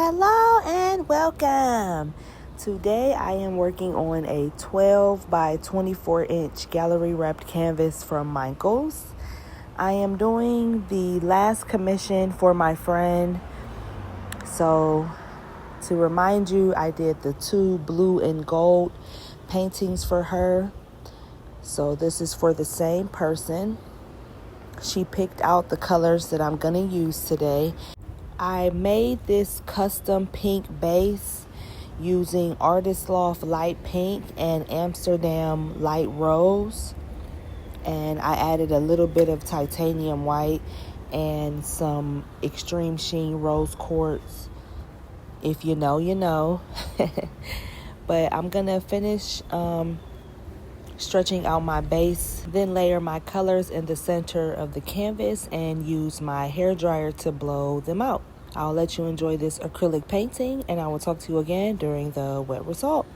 Hello and welcome. Today I am working on a 12 by 24 inch gallery wrapped canvas from Michaels. I am doing the last commission for my friend. So to remind you, I did the 2 blue and gold paintings for her. So this is for the same person. She picked out the colors that I'm going to use today. I made this custom pink base using Artist Loft light pink and Amsterdam light rose. And I added a little bit of titanium white and some extreme sheen rose quartz. If you know, you know. But I'm going to finish stretching out my base, then layer my colors in the center of the canvas and use my hairdryer to blow them out. I'll let you enjoy this acrylic painting, and I will talk to you again during the wet result.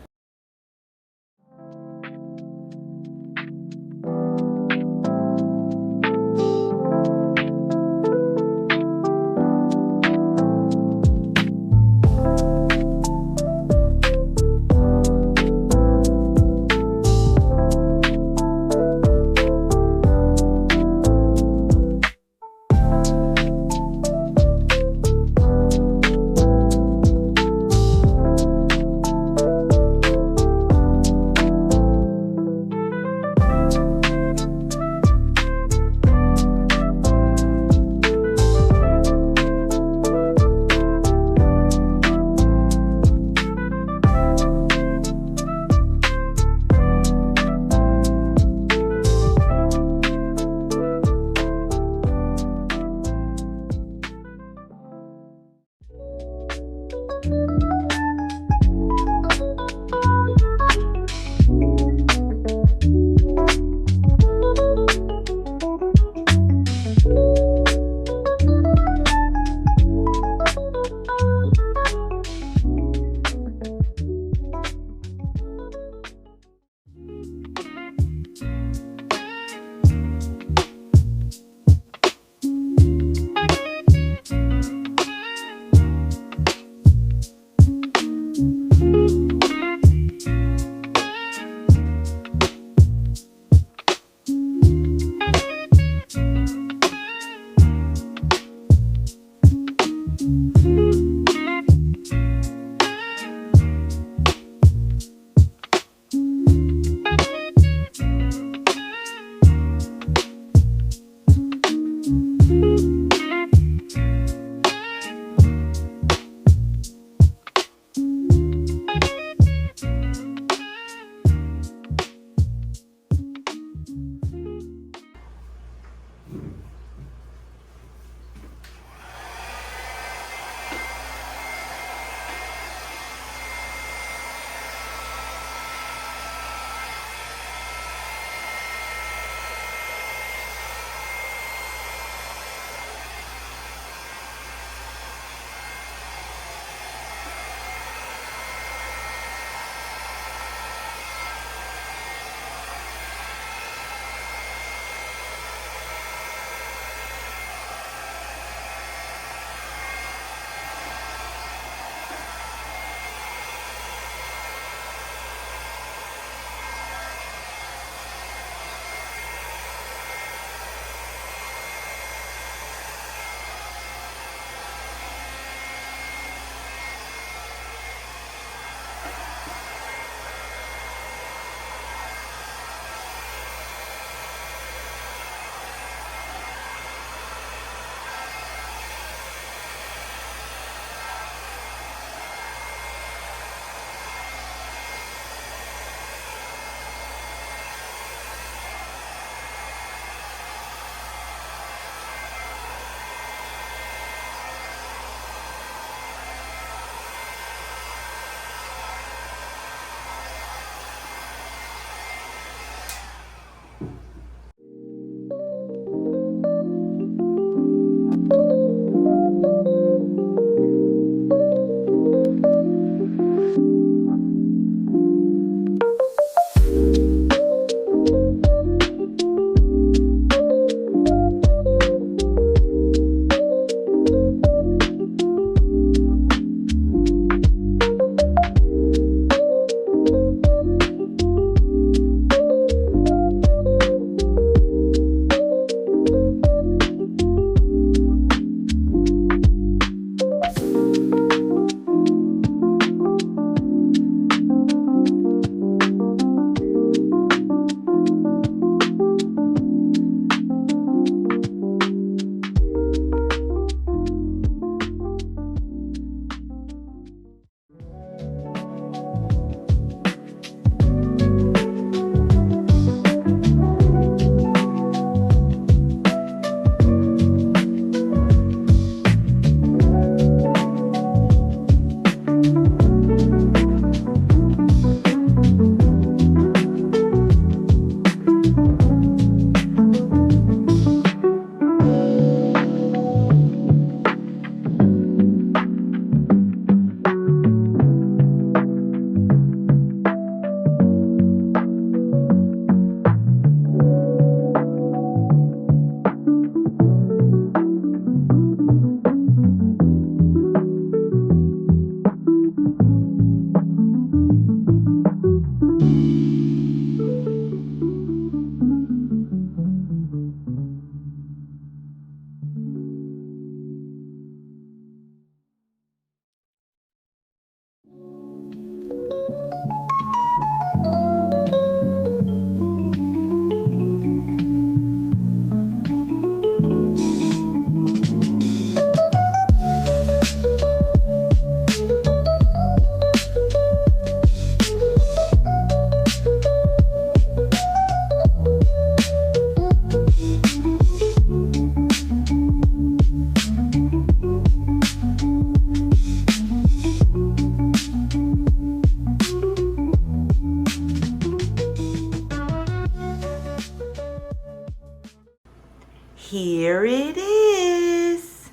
here it is.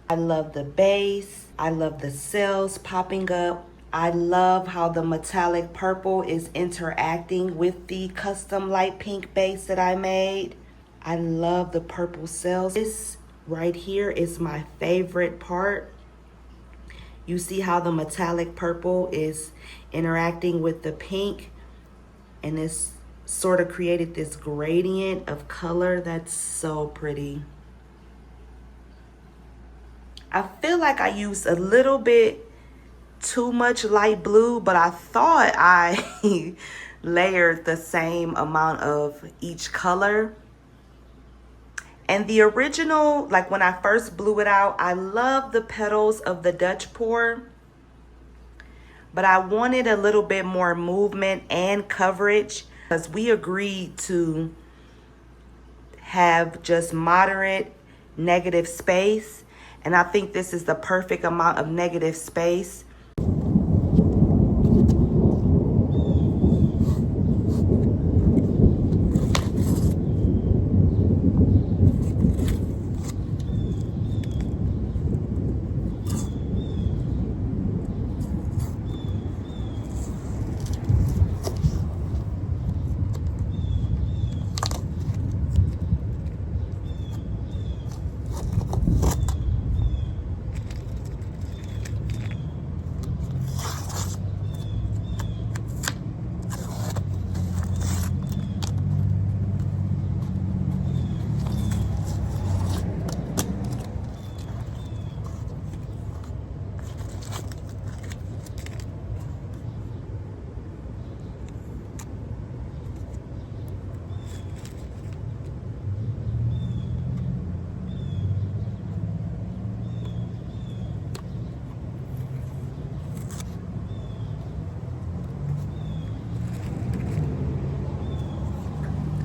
I love the base. I love the cells popping up. I love how the metallic purple is interacting with the custom light pink base that I made. I love the purple cells. This right here is my favorite part. You see how the metallic purple is interacting with the pink, and it's sort of created this gradient of color that's so pretty. I feel like I used a little bit too much light blue, but I thought I layered the same amount of each color. And the original, like when I first blew it out, I love the petals of the Dutch pour, but I wanted a little bit more movement and coverage because we agreed to have just moderate negative space. And I think this is the perfect amount of negative space.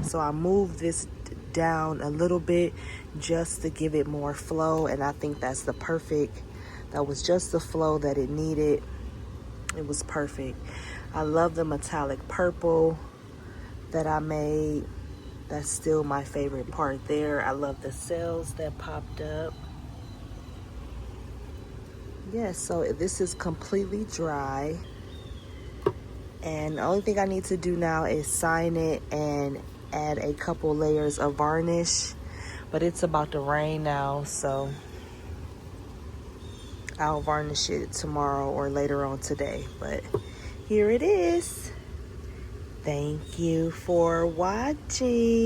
So I moved this down a little bit just to give it more flow, and I think that's the perfect, that was just the flow that it needed. It was perfect. I love the metallic purple that I made. That's still my favorite part there. I love the cells that popped up. Yeah, so this is completely dry. And the only thing I need to do now is sign it and add a couple layers of varnish. But it's about to rain now, so I'll varnish it tomorrow or later on today. But here it is. Thank you for watching.